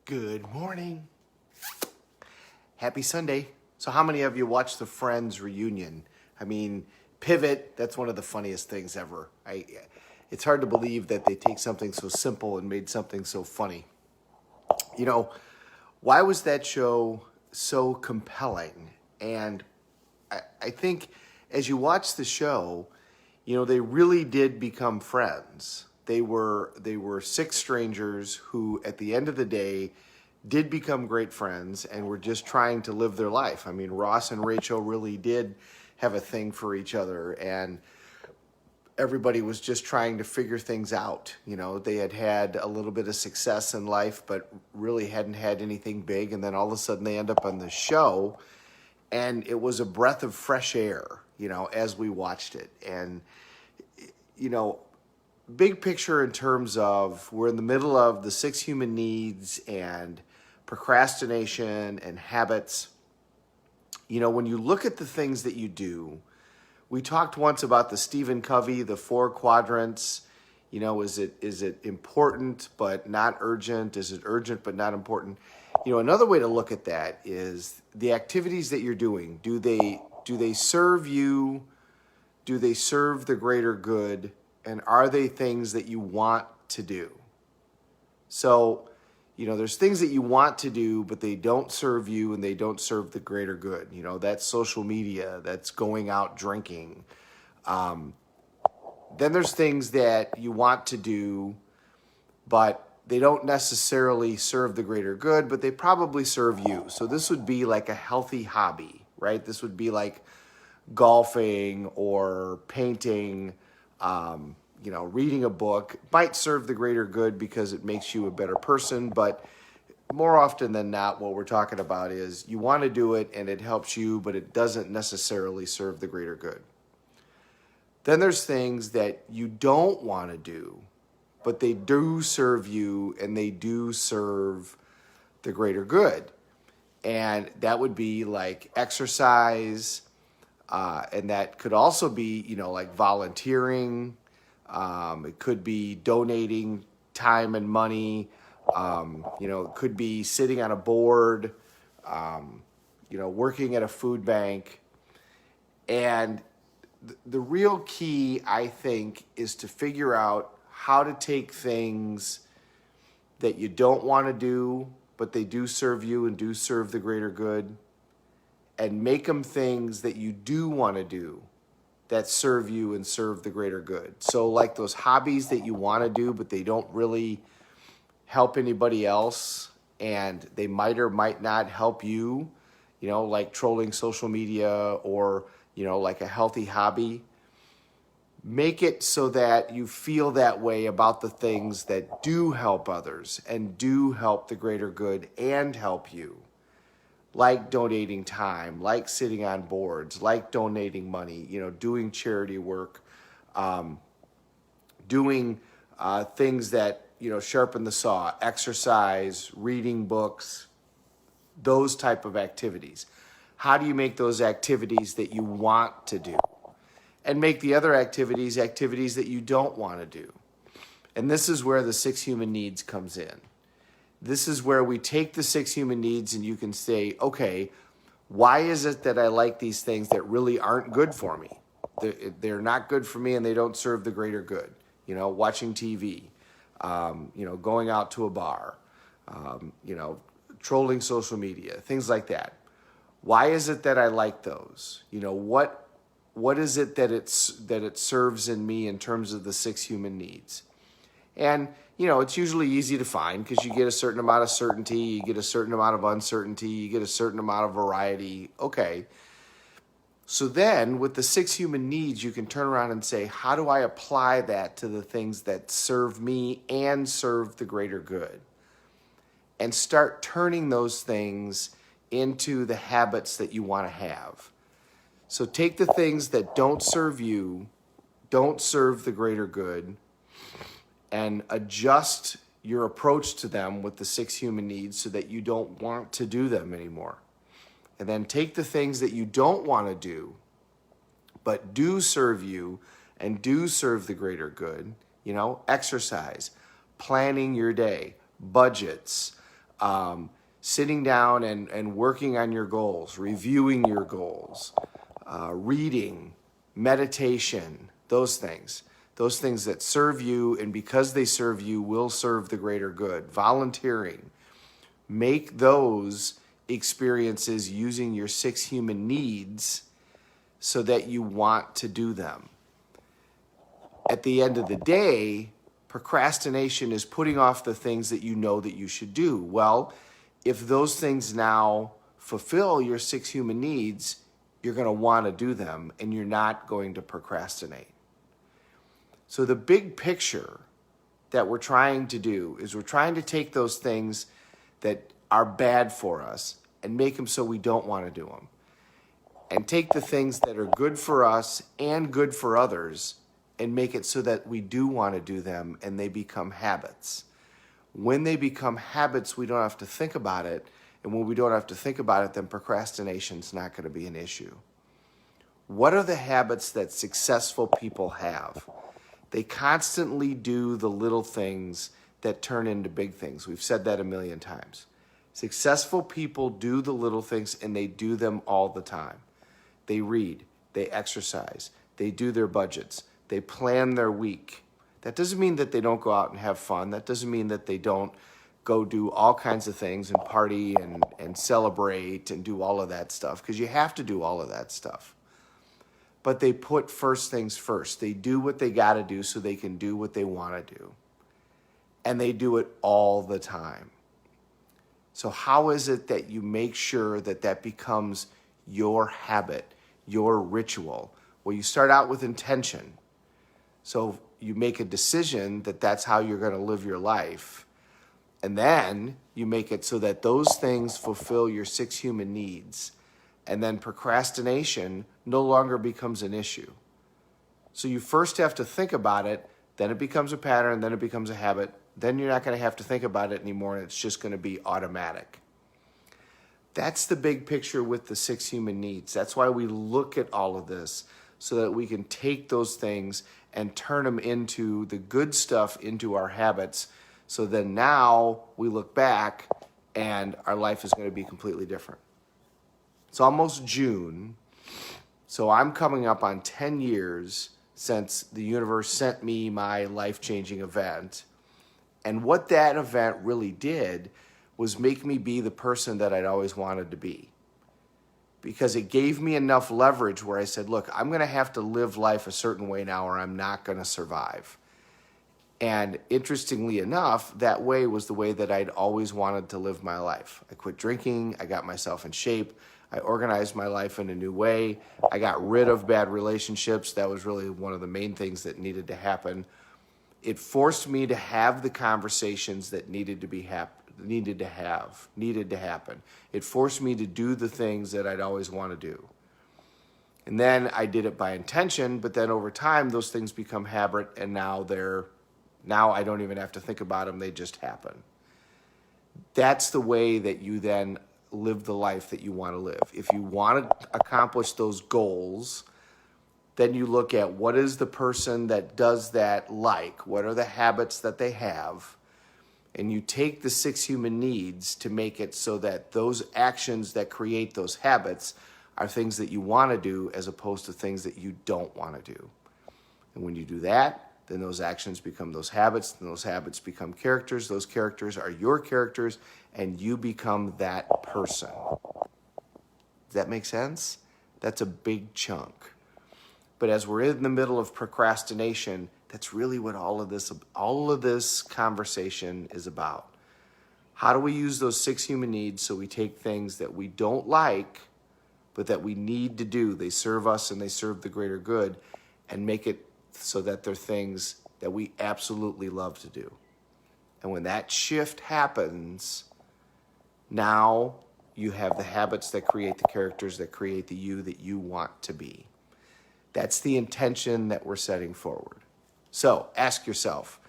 Good morning. Happy Sunday. So how many of you watched the Friends reunion? I mean, Pivot, that's one of the funniest things ever. It's hard to believe that they take something so simple and made something so funny. You know, why was that show so compelling? And I think as you watch the show, they really did become friends. They were six strangers who, at the end of the day, did become great friends and were just trying to live their life. I mean, Ross and Rachel really did have a thing for each other, and everybody was just trying to figure things out. They had a little bit of success in life, but really hadn't had anything big. And then all of a sudden they end up on the show, and it was a breath of fresh air, as we watched it. And, big picture in terms of we're in the middle of the 6 human needs and procrastination and habits. When you look at the things that you do, we talked once about the Stephen Covey, the 4 quadrants. Is it important but not urgent? Is it urgent but not important? Another way to look at that is the activities that you're doing. Do they serve you? Do they serve the greater good? And are they things that you want to do? So, there's things that you want to do, but they don't serve you and they don't serve the greater good. That's social media, that's going out drinking. Then there's things that you want to do, but they don't necessarily serve the greater good, but they probably serve you. So this would be like a healthy hobby, right? This would be like golfing or painting, reading a book. Might serve the greater good because it makes you a better person, but more often than not, what we're talking about is you want to do it and it helps you, but it doesn't necessarily serve the greater good. Then there's things that you don't want to do, but they do serve you and they do serve the greater good. And that would be like exercise, and that could also be, like volunteering. It could be donating time and money. It could be sitting on a board, working at a food bank. And the real key, I think, is to figure out how to take things that you don't want to do, but they do serve you and do serve the greater good, and make them things that you do want to do that serve you and serve the greater good. So like those hobbies that you want to do, but they don't really help anybody else, and they might or might not help you, like trolling social media or, like a healthy hobby. Make it so that you feel that way about the things that do help others and do help the greater good and help you. Like donating time, like sitting on boards, like donating money, doing charity work, doing things that, sharpen the saw, exercise, reading books, those type of activities. How do you make those activities that you want to do? And make the other activities that you don't want to do. And this is where the 6 human needs comes in. This is where we take the 6 human needs and you can say, okay, why is it that I like these things that really aren't good for me? They're not good for me and they don't serve the greater good. Watching TV, going out to a bar, trolling social media, things like that. Why is it that I like those? What is it that it serves in me in terms of the 6 human needs? And, it's usually easy to find because you get a certain amount of certainty, you get a certain amount of uncertainty, you get a certain amount of variety. Okay. So then with the 6 human needs, you can turn around and say, how do I apply that to the things that serve me and serve the greater good? And start turning those things into the habits that you want to have. So take the things that don't serve you, don't serve the greater good, and adjust your approach to them with the 6 human needs so that you don't want to do them anymore. And then take the things that you don't want to do, but do serve you and do serve the greater good, exercise, planning your day, budgets, Sitting down and working on your goals, reviewing your goals, reading, meditation, those things that serve you, and because they serve you, will serve the greater good. Volunteering, make those experiences using your 6 human needs so that you want to do them. At the end of the day, procrastination is putting off the things that you know that you should do. Well, if those things now fulfill your 6 human needs, you're going to want to do them, and you're not going to procrastinate. So the big picture that we're trying to do is we're trying to take those things that are bad for us and make them so we don't want to do them. And take the things that are good for us and good for others and make it so that we do want to do them, and they become habits. When they become habits, we don't have to think about it. And when we don't have to think about it, then procrastination's not going to be an issue. What are the habits that successful people have? They constantly do the little things that turn into big things. We've said that a million times. Successful people do the little things, and they do them all the time. They read, they exercise, they do their budgets, they plan their week. That doesn't mean that they don't go out and have fun. That doesn't mean that they don't go do all kinds of things and party and celebrate and do all of that stuff, because you have to do all of that stuff. But they put first things first. They do what they got to do so they can do what they want to do. And they do it all the time. So how is it that you make sure that that becomes your habit, your ritual? Well, you start out with intention. So you make a decision that that's how you're going to live your life. And then you make it so that those things fulfill your 6 human needs. And then procrastination no longer becomes an issue. So you first have to think about it, then it becomes a pattern, then it becomes a habit. Then you're not going to have to think about it anymore, and it's just going to be automatic. That's the big picture with the 6 human needs. That's why we look at all of this, so that we can take those things and turn them into the good stuff, into our habits. So then now we look back and our life is going to be completely different. It's almost June, so I'm coming up on 10 years since the universe sent me my life-changing event. And what that event really did was make me be the person that I'd always wanted to be. Because it gave me enough leverage where I said, look, I'm going to have to live life a certain way now or I'm not going to survive. And interestingly enough, that way was the way that I'd always wanted to live my life. I quit drinking. I got myself in shape. I organized my life in a new way. I got rid of bad relationships. That was really one of the main things that needed to happen. It forced me to have the conversations that needed to happen. It forced me to do the things that I'd always want to do. And then I did it by intention, but then over time those things become habit, and now I don't even have to think about them, they just happen. That's the way that you then live the life that you want to live. If you want to accomplish those goals, then you look at what is the person that does that like, what are the habits that they have, and you take the 6 human needs to make it so that those actions that create those habits are things that you want to do as opposed to things that you don't want to do. And when you do that, then those actions become those habits, and those habits become characters. Those characters are your characters, and you become that person. Does that make sense? That's a big chunk. But as we're in the middle of procrastination, that's really what all of this conversation is about. How do we use those 6 human needs so we take things that we don't like, but that we need to do, they serve us and they serve the greater good, and make it so that they're things that we absolutely love to do. And when that shift happens, now you have the habits that create the characters that create the you that you want to be. That's the intention that we're setting forward. So ask yourself,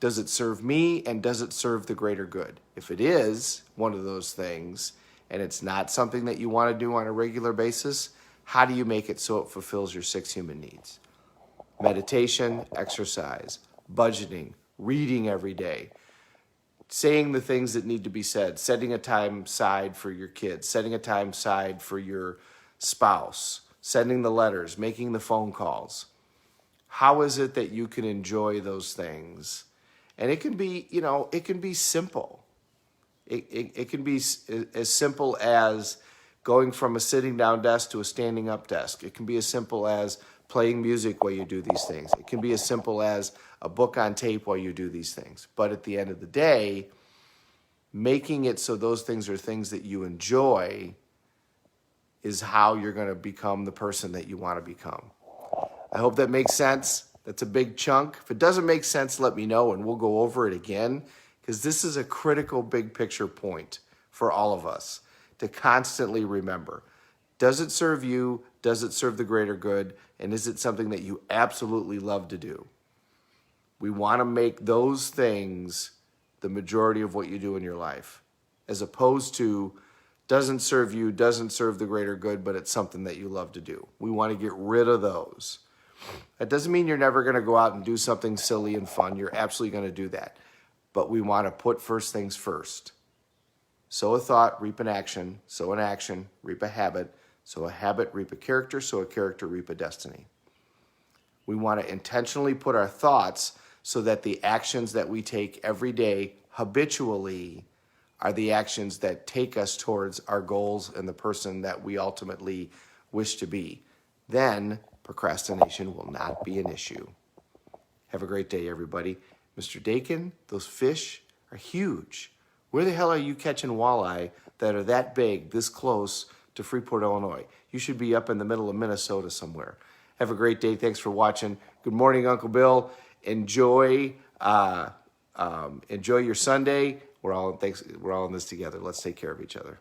does it serve me and does it serve the greater good? If it is one of those things and it's not something that you want to do on a regular basis, how do you make it so it fulfills your 6 human needs? Meditation, exercise, budgeting, reading every day, saying the things that need to be said, setting a time aside for your kids, setting a time aside for your spouse, sending the letters, making the phone calls. How is it that you can enjoy those things? And it can be, it can be simple. It can be as simple as going from a sitting down desk to a standing up desk. It can be as simple as playing music while you do these things. It can be as simple as a book on tape while you do these things. But at the end of the day, making it so those things are things that you enjoy is how you're going to become the person that you want to become. I hope that makes sense. That's a big chunk. If it doesn't make sense, let me know and we'll go over it again, because this is a critical big picture point for all of us to constantly remember. Does it serve you? Does it serve the greater good? And is it something that you absolutely love to do? We want to make those things the majority of what you do in your life, as opposed to doesn't serve you, doesn't serve the greater good, but it's something that you love to do. We want to get rid of those. That doesn't mean you're never going to go out and do something silly and fun. You're absolutely going to do that. But we want to put first things first. Sow a thought, reap an action. Sow an action, reap a habit. Sow a habit, reap a character. Sow a character, reap a destiny. We want to intentionally put our thoughts so that the actions that we take every day habitually are the actions that take us towards our goals and the person that we ultimately wish to be. Then procrastination will not be an issue. Have a great day, everybody. Mr. Dakin, those fish are huge. Where the hell are you catching walleye that are that big, this close to Freeport, Illinois? You should be up in the middle of Minnesota somewhere. Have a great day. Thanks for watching. Good morning, Uncle Bill. Enjoy your Sunday. We're all in this together. Let's take care of each other.